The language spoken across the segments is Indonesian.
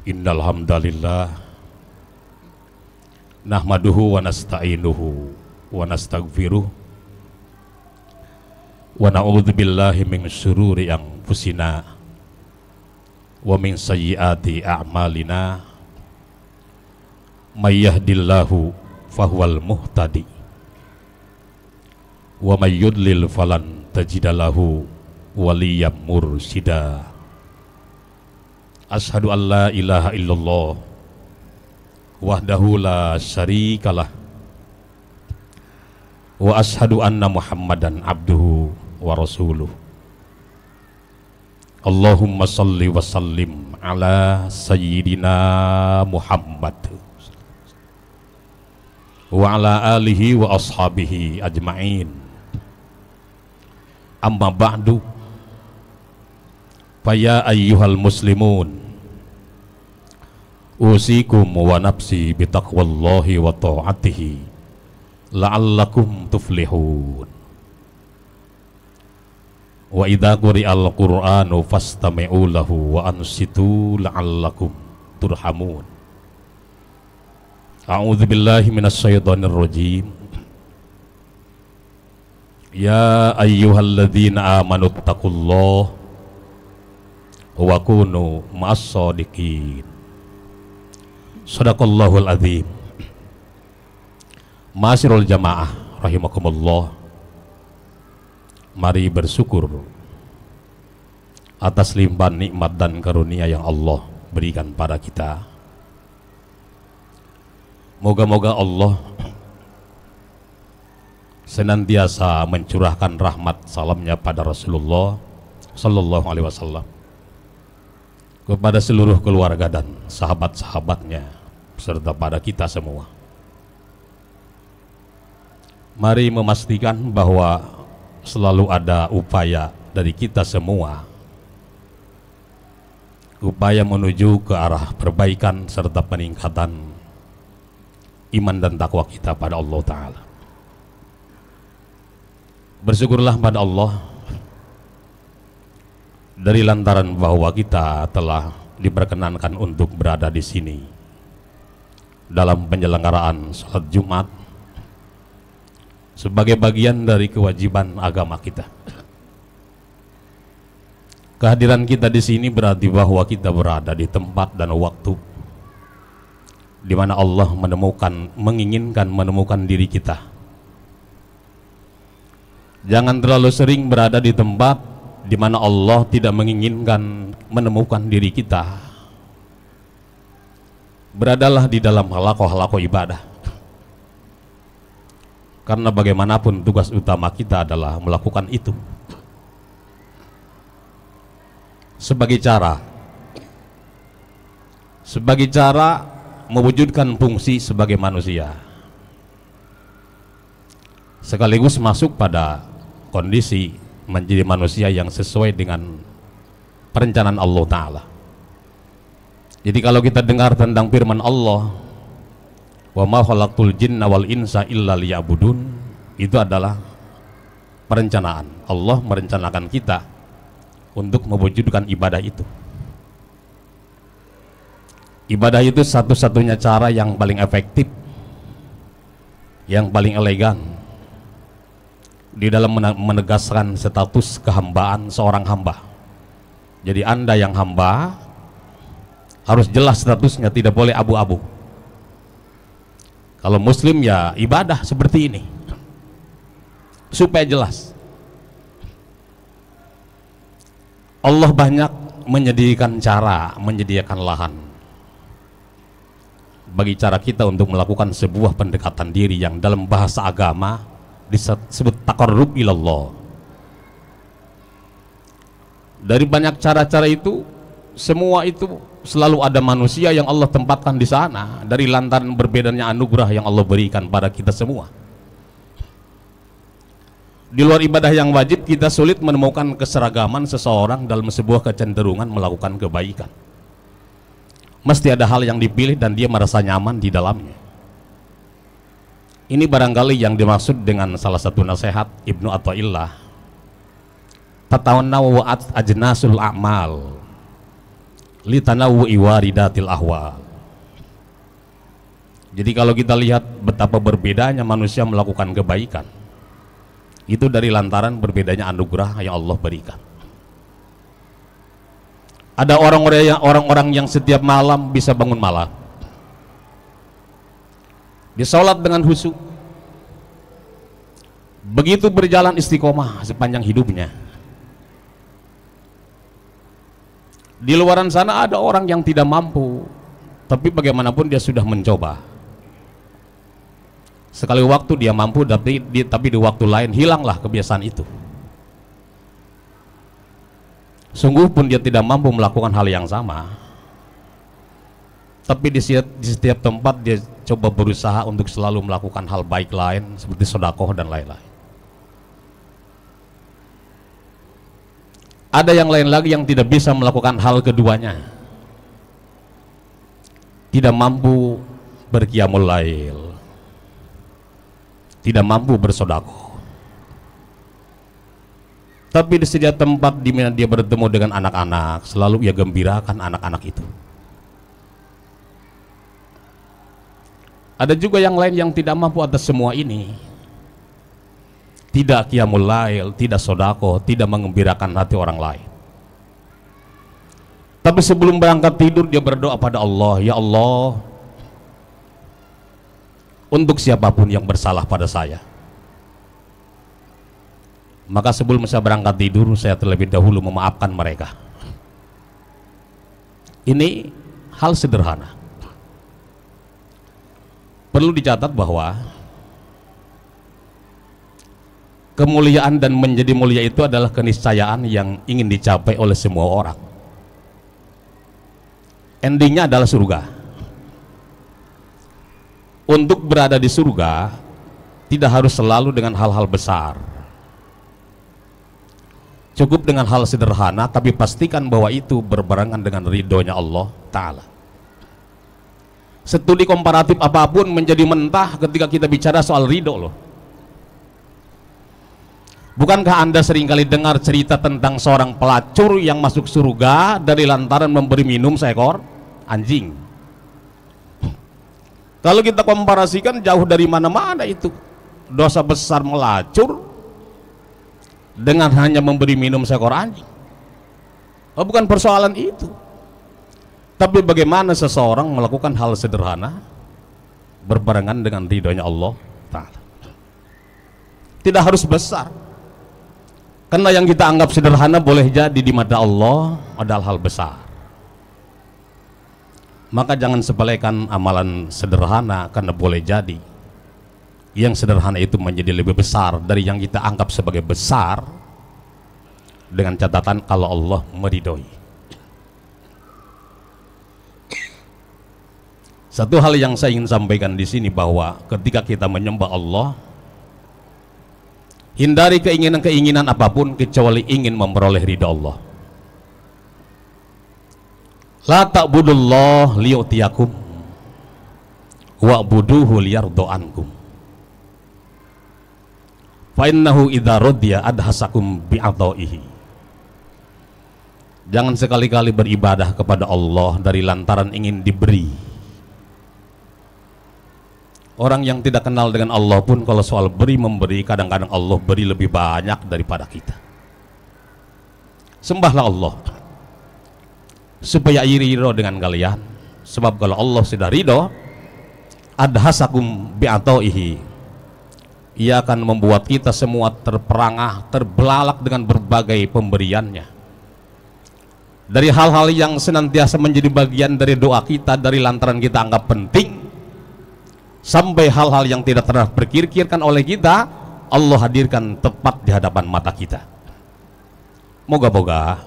Innal hamdalillah nahmaduhu wa nasta'inuhu wa nastaghfiruh wa na'udzu billahi min syururi anfusina wa min sayyiati a'malina may yahdillahu fahuwal muhtadi wa may yudlil falan tajidalahu waliyyam mursyida. Ashhadu an la ilaha illallah wahdahu la syarikalah wa ashhadu anna Muhammadan abduhu wa rasuluh. Allahumma salli wa sallim ala sayyidina Muhammad wa ala alihi wa ashabihi ajma'in. Amma ba'du, faya ayyuhal muslimun usikum wa nafsi bitaqwallahi wa ta'atihi la'allakum tuflihun. Wa idza quri'al qur'anu fastami'u lahu wa ansitu la'allakum turhamun. A'udzu billahi minasy syaithanir rajim. Ya ayyuhalladzina amanu taqullaha wa kunu ma'as shadiqin. Shadaqallahul azim. Ma'asyiral jamaah rahimakumullah, mari bersyukur atas limpahan nikmat dan karunia yang Allah berikan pada kita. Moga-moga Allah senantiasa mencurahkan rahmat salamnya pada Rasulullah sallallahu alaihi wasallam, kepada seluruh keluarga dan sahabat-sahabatnya serta pada kita semua. Mari memastikan bahwa selalu ada upaya dari kita semua, upaya menuju ke arah perbaikan serta peningkatan iman dan takwa kita pada Allah Ta'ala. Bersyukurlah pada Allah dari lantaran bahwa kita telah diperkenankan untuk berada di sini dalam penyelenggaraan salat Jumat sebagai bagian dari kewajiban agama kita. Kehadiran kita di sini berarti bahwa kita berada di tempat dan waktu di mana Allah menginginkan menemukan diri kita. Jangan terlalu sering berada di tempat di mana Allah tidak menginginkan menemukan diri kita. Beradalah di dalam halaqah-halaqah ibadah, karena bagaimanapun tugas utama kita adalah melakukan itu sebagai cara mewujudkan fungsi sebagai manusia, sekaligus masuk pada kondisi menjadi manusia yang sesuai dengan perencanaan Allah Ta'ala. Jadi kalau kita dengar tentang firman Allah, wa ma khalaqtul jinna wal insa illa liya'budun, itu adalah perencanaan. Allah merencanakan kita untuk mewujudkan ibadah itu. Ibadah itu satu-satunya cara yang paling efektif, yang paling elegan di dalam menegaskan status kehambaan seorang hamba. Jadi Anda yang hamba harus jelas statusnya, tidak boleh abu-abu. Kalau muslim ya ibadah seperti ini supaya jelas. Allah banyak menyediakan cara, menyediakan lahan bagi cara kita untuk melakukan sebuah pendekatan diri yang dalam bahasa agama disebut taqarrub ilallah. Dari banyak cara-cara itu, semua itu selalu ada manusia yang Allah tempatkan di sana dari lantaran berbedanya anugerah yang Allah berikan pada kita semua. Di luar ibadah yang wajib, kita sulit menemukan keseragaman seseorang dalam sebuah kecenderungan melakukan kebaikan. Mesti ada hal yang dipilih dan dia merasa nyaman di dalamnya. Ini barangkali yang dimaksud dengan salah satu nasihat Ibnu Athaillah, tatawannaw wa'at ajnasul a'mal litanawwi waridatil ahwal. Jadi kalau kita lihat betapa berbedanya manusia melakukan kebaikan, itu dari lantaran berbedanya anugerah yang Allah berikan. Ada orang-orang yang setiap malam bisa bangun malam, dia sholat dengan khusyuk, begitu berjalan istiqomah sepanjang hidupnya. Di luaran sana ada orang yang tidak mampu, tapi bagaimanapun dia sudah mencoba. Sekali waktu dia mampu, tapi di waktu lain hilanglah kebiasaan itu. Sungguh pun dia tidak mampu melakukan hal yang sama, tapi di setiap tempat dia coba berusaha untuk selalu melakukan hal baik lain seperti sedekah dan lain-lain. Ada yang lain lagi yang tidak bisa melakukan hal keduanya, tidak mampu berqiyamul lail, tidak mampu bersedekah, tapi di setiap tempat di mana dia bertemu dengan anak-anak, selalu ia gembirakan anak-anak itu. Ada juga yang lain yang tidak mampu atas semua ini, tidak qiyamul lail, tidak sedekah, tidak menggembirakan hati orang lain. Tapi sebelum berangkat tidur dia berdoa pada Allah, ya Allah, untuk siapapun yang bersalah pada saya, maka sebelum saya berangkat tidur, saya terlebih dahulu memaafkan mereka. Ini hal sederhana. Perlu dicatat bahwa kemuliaan dan menjadi mulia itu adalah keniscayaan yang ingin dicapai oleh semua orang. Endingnya adalah surga. Untuk berada di surga tidak harus selalu dengan hal-hal besar, cukup dengan hal sederhana, tapi pastikan bahwa itu berbarengan dengan ridhonya Allah Ta'ala. Studi komparatif apapun menjadi mentah ketika kita bicara soal ridho loh. Bukankah Anda seringkali dengar cerita tentang seorang pelacur yang masuk surga dari lantaran memberi minum seekor anjing? Kalau kita komparasikan jauh dari mana-mana itu. Dosa besar melacur dengan hanya memberi minum seekor anjing. Bukan persoalan itu. Tapi bagaimana seseorang melakukan hal sederhana berbarengan dengan ridhonya Allah Ta'ala. Tidak harus besar, karena yang kita anggap sederhana boleh jadi di mata Allah adalah hal besar. Maka jangan sepelekan amalan sederhana, karena boleh jadi yang sederhana itu menjadi lebih besar dari yang kita anggap sebagai besar, dengan catatan kalau Allah meridhoi. Satu hal yang saya ingin sampaikan di sini, bahwa ketika kita menyembah Allah, hindari keinginan-keinginan apapun kecuali ingin memperoleh ridha Allah. La ta'budullah liyu'tiyakum wa'buduhu liyardo ankum fa innahu idza radiya adhasakum bi'adha'ihi. Jangan sekali-kali beribadah kepada Allah dari lantaran ingin diberi. Orang yang tidak kenal dengan Allah pun kalau soal beri memberi, kadang-kadang Allah beri lebih banyak daripada kita. Sembahlah Allah supaya iri-ridho dengan kalian, sebab kalau Allah sudah ridho, adhasakum bi'ataihi, Ia akan membuat kita semua terperangah, terbelalak dengan berbagai pemberiannya. Dari hal-hal yang senantiasa menjadi bagian dari doa kita dari lantaran kita anggap penting, sampai hal-hal yang tidak pernah berpikirkan oleh kita, Allah hadirkan tepat di hadapan mata kita. Moga-moga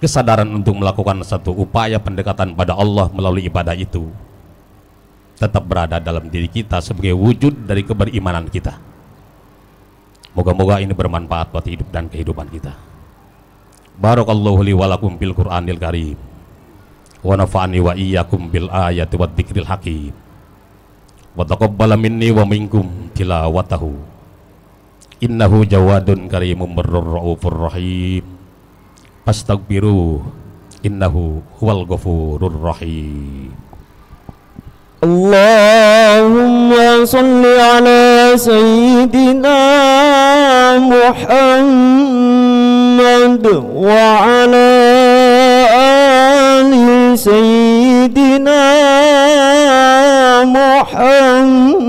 kesadaran untuk melakukan satu upaya pendekatan pada Allah melalui ibadah itu tetap berada dalam diri kita sebagai wujud dari keberimanan kita. Moga-moga ini bermanfaat buat hidup dan kehidupan kita. Barakallahu li wa lakum bil Qur'anil Karim, wa nafa'ani wa iyyakum bil ayati wad dzikril hakim, wa taqabbala minni wa minkum tilawatahu, innahu jawadun karimun raufur rahim. Astaghfiruh innahu huwal ghafurur rahim. Allahumma salli ala sayyidina Muhammad wa ala ali sayyidina Muhammad.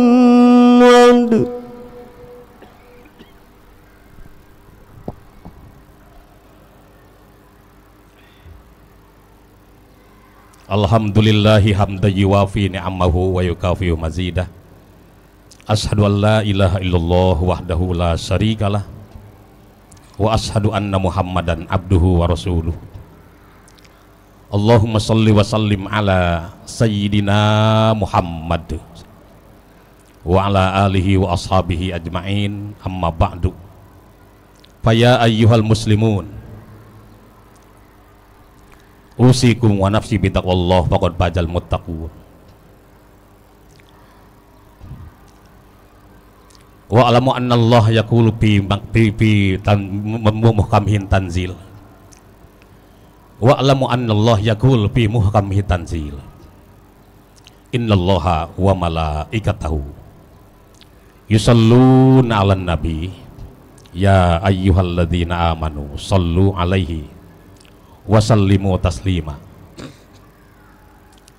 Alhamdulillahi hamdan yuwafi ni'amahu wa yukafi'u mazidah. Ashhadu an la ilaha illallah wahdahu la syarikalah wa ashhadu anna Muhammadan abduhu wa rasuluh. Allahumma salli wa sallim ala sayyidina Muhammad wa ala alihi wa ashabihi ajma'in, amma ba'du. Faya ayyuhal muslimun, usikum wa nafsi bitaqwallah faqad fazal muttaqun. Wa alamu anna Allah yaqulu fi muhkamih tanzil. Wa alamu anna Allah yaqulu fi muhkamih tanzil. Innallaha wa malaikatahu yusalluna 'alan nabi ya ayyuhalladzina amanu sallu 'alaihi wasallimu taslima.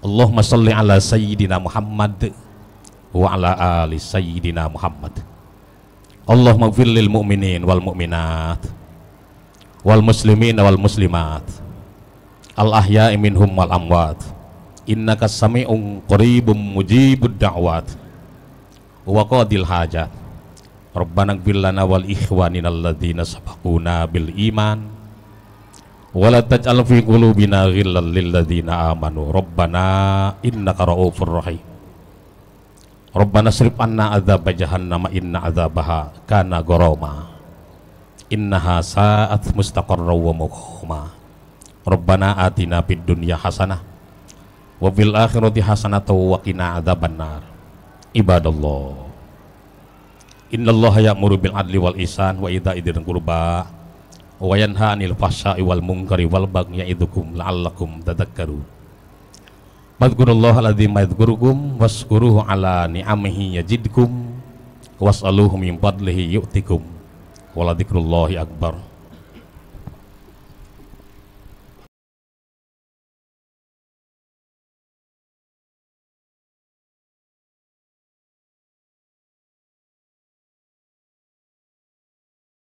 Allahumma salli ala sayyidina Muhammad wa ala ali sayyidina Muhammad. Allahumma ighfir lil mu'minin wal mu'minat wal muslimin wal muslimat al ahya'i minhum wal amwat innaka sami'un qaribun mujibud da'wat wa qadil hajat. Rabbana ighfir lana wal ikhwanina alladzina sabaquna bil iman wala taj'al fi qulubina ghillan lil ladzina amanu rabbana innaka ra'ufur rahim. Rabbana srif anna adzab jahannam inna adzabaha kana gharama innaha sa'at mustaqarra wa muqama. Rabbana atina fid dunya hasanah wa fil akhirati hasanah wa qina adzabannar. Ibadallah, innallaha ya'muru bil adli wal ihsan wa ita'i dzil qurba wa yanha 'anil fahsya'i wal munkari wal baghi ya'idukum la'allakum tadhakkarun. Fadhkurullaha alladzi yadhkurukum washkuruhu ala ni'amihi yazidkum was'aluhu min fadlihi yu'tikum wa la dzikrullahi akbar.